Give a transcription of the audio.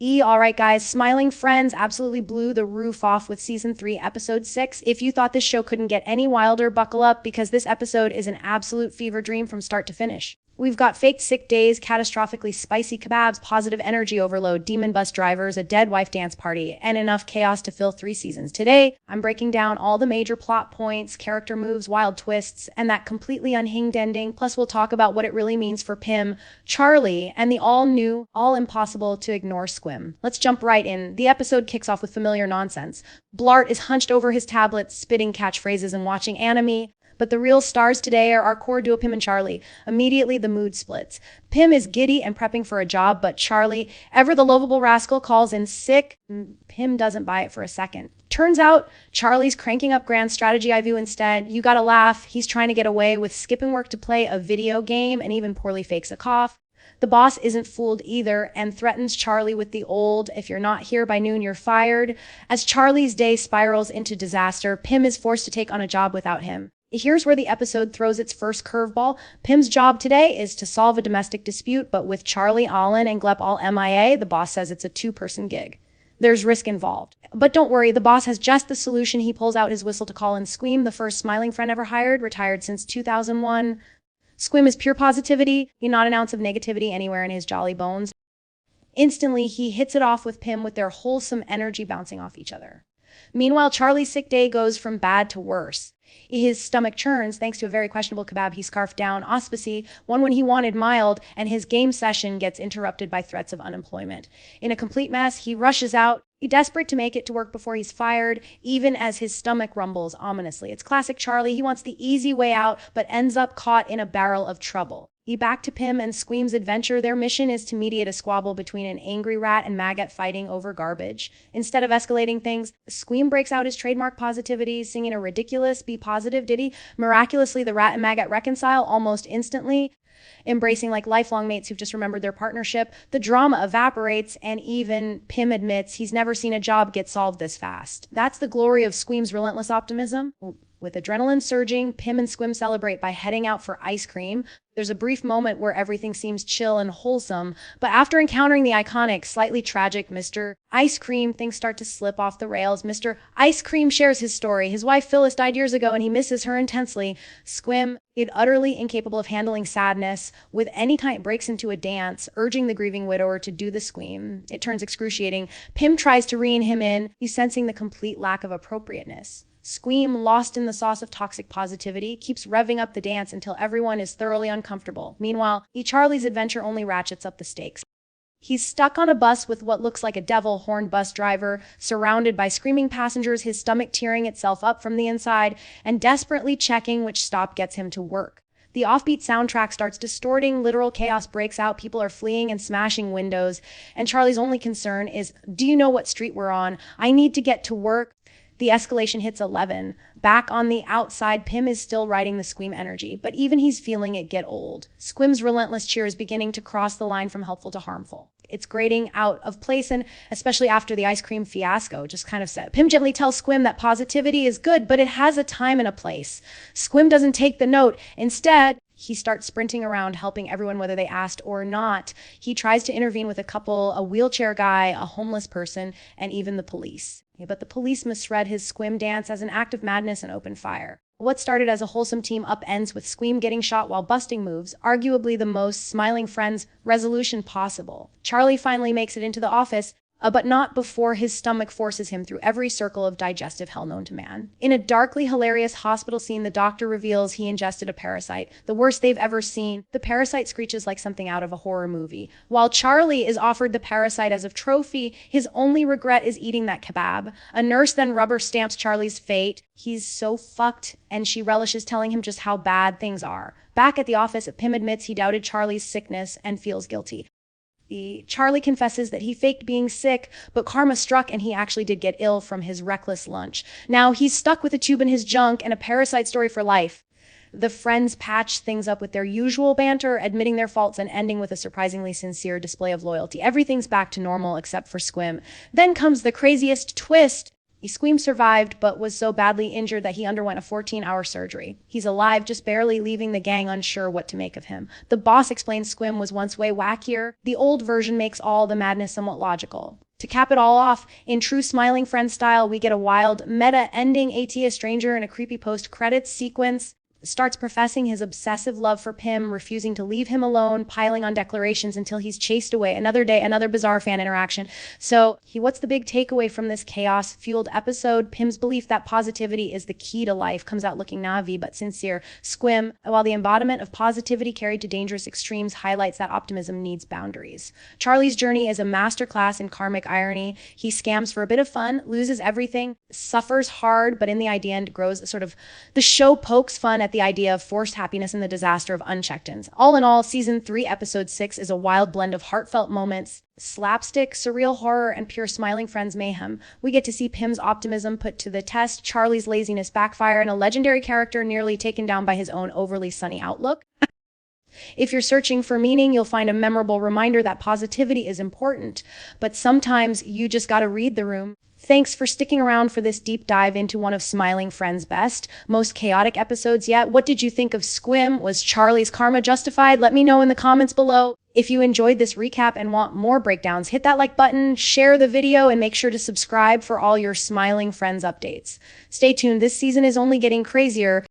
Alright guys, Smiling Friends absolutely blew the roof off with season 3, episode 6. If you thought this show couldn't get any wilder, buckle up because this episode is an absolute fever dream from start to finish. We've got faked sick days, catastrophically spicy kebabs, positive energy overload, demon bus drivers, a dead wife dance party, and enough chaos to fill 3 seasons. Today, I'm breaking down all the major plot points, character moves, wild twists, and that completely unhinged ending. Plus, we'll talk about what it really means for Pim, Charlie, and the all-new, all-impossible to ignore Squim. Let's jump right in. The episode kicks off with familiar nonsense. Blart is hunched over his tablet, spitting catchphrases and watching anime. But the real stars today are our core duo, Pim and Charlie. Immediately, the mood splits. Pim is giddy and prepping for a job, but Charlie, ever the lovable rascal, calls in sick. Pim doesn't buy it for a second. Turns out, Charlie's cranking up grand strategy IV instead. You gotta laugh. He's trying to get away with skipping work to play a video game and even poorly fakes a cough. The boss isn't fooled either and threatens Charlie with the old, if you're not here by noon, you're fired. As Charlie's day spirals into disaster, Pim is forced to take on a job without him. Here's where the episode throws its first curveball. Pim's job today is to solve a domestic dispute, but with Charlie, Allen, and Glep all MIA, the boss says it's a 2-person gig. There's risk involved. But don't worry, the boss has just the solution. He pulls out his whistle to call in Squeam, the first smiling friend ever hired, retired since 2001. Squim is pure positivity, not an ounce of negativity anywhere in his jolly bones. Instantly, he hits it off with Pim with their wholesome energy bouncing off each other. Meanwhile, Charlie's sick day goes from bad to worse. His stomach churns thanks to a very questionable kebab he scarfed down, auspicy, one when he wanted mild, and his game session gets interrupted by threats of unemployment. In a complete mess, he rushes out, desperate to make it to work before he's fired, even as his stomach rumbles ominously. It's classic Charlie. He wants the easy way out, but ends up caught in a barrel of trouble. Back to Pim and Squeam's adventure. Their mission is to mediate a squabble between an angry rat and maggot fighting over garbage. Instead of escalating things, Squeam breaks out his trademark positivity, singing a ridiculous Be Positive ditty. Miraculously, the rat and maggot reconcile almost instantly, embracing like lifelong mates who've just remembered their partnership. The drama evaporates, and even Pim admits he's never seen a job get solved this fast. That's the glory of Squeam's relentless optimism. With adrenaline surging, Pim and Squim celebrate by heading out for ice cream. There's a brief moment where everything seems chill and wholesome, but after encountering the iconic, slightly tragic Mr. Ice Cream, things start to slip off the rails. Mr. Ice Cream shares his story. His wife Phyllis died years ago and he misses her intensely. Squim, utterly incapable of handling sadness, with any kind breaks into a dance, urging the grieving widower to do the squeam. It turns excruciating. Pim tries to rein him in. He's sensing the complete lack of appropriateness. Squeam, lost in the sauce of toxic positivity, keeps revving up the dance until everyone is thoroughly uncomfortable. Meanwhile, Charlie's adventure only ratchets up the stakes. He's stuck on a bus with what looks like a devil-horned bus driver, surrounded by screaming passengers, his stomach tearing itself up from the inside, and desperately checking which stop gets him to work. The offbeat soundtrack starts distorting, literal chaos breaks out, people are fleeing and smashing windows, and Charlie's only concern is, do you know what street we're on? I need to get to work. The escalation hits 11. Back on the outside, Pim is still riding the Squeam energy, but even he's feeling it get old. Squim's relentless cheer is beginning to cross the line from helpful to harmful. It's grating out of place, and especially after the ice cream fiasco, just kind of said. Pim gently tells Squim that positivity is good, but it has a time and a place. Squim doesn't take the note. Instead, he starts sprinting around, helping everyone whether they asked or not. He tries to intervene with a couple, a wheelchair guy, a homeless person, and even the police. But the police misread his Squim dance as an act of madness and open fire. What started as a wholesome team up ends with Squeam getting shot while busting moves, arguably the most Smiling Friends resolution possible. Charlie finally makes it into the office, but not before his stomach forces him through every circle of digestive hell known to man. In a darkly hilarious hospital scene, the doctor reveals he ingested a parasite, the worst they've ever seen. The parasite screeches like something out of a horror movie. While Charlie is offered the parasite as a trophy, his only regret is eating that kebab. A nurse then rubber stamps Charlie's fate. He's so fucked, and she relishes telling him just how bad things are. Back at the office, Pim admits he doubted Charlie's sickness and feels guilty. Charlie confesses that he faked being sick, but karma struck and he actually did get ill from his reckless lunch. Now he's stuck with a tube in his junk and a parasite story for life. The friends patch things up with their usual banter, admitting their faults and ending with a surprisingly sincere display of loyalty. Everything's back to normal except for Squim. Then comes the craziest twist. Squim survived, but was so badly injured that he underwent a 14-hour surgery. He's alive, just barely, leaving the gang unsure what to make of him. The boss explains Squim was once way wackier. The old version makes all the madness somewhat logical. To cap it all off, in true Smiling Friends style, we get a wild, meta-ending. A stranger in a creepy post-credits sequence starts professing his obsessive love for Pim, refusing to leave him alone, piling on declarations until he's chased away. Another day, another bizarre fan interaction. So, what's the big takeaway from this chaos-fueled episode? Pim's belief that positivity is the key to life comes out looking naive but sincere. Squim, while the embodiment of positivity carried to dangerous extremes, highlights that optimism needs boundaries. Charlie's journey is a masterclass in karmic irony. He scams for a bit of fun, loses everything, suffers hard, but in the end grows the show pokes fun at the idea of forced happiness and the disaster of unchecked-ins. All in all, season 3, episode 6 is a wild blend of heartfelt moments, slapstick, surreal horror, and pure Smiling Friends mayhem. We get to see Pim's optimism put to the test, Charlie's laziness backfire, and a legendary character nearly taken down by his own overly sunny outlook. If you're searching for meaning, you'll find a memorable reminder that positivity is important, but sometimes you just gotta read the room. Thanks for sticking around for this deep dive into one of Smiling Friends' best, most chaotic episodes yet. What did you think of Squim? Was Charlie's karma justified? Let me know in the comments below. If you enjoyed this recap and want more breakdowns, hit that like button, share the video, and make sure to subscribe for all your Smiling Friends updates. Stay tuned, this season is only getting crazier.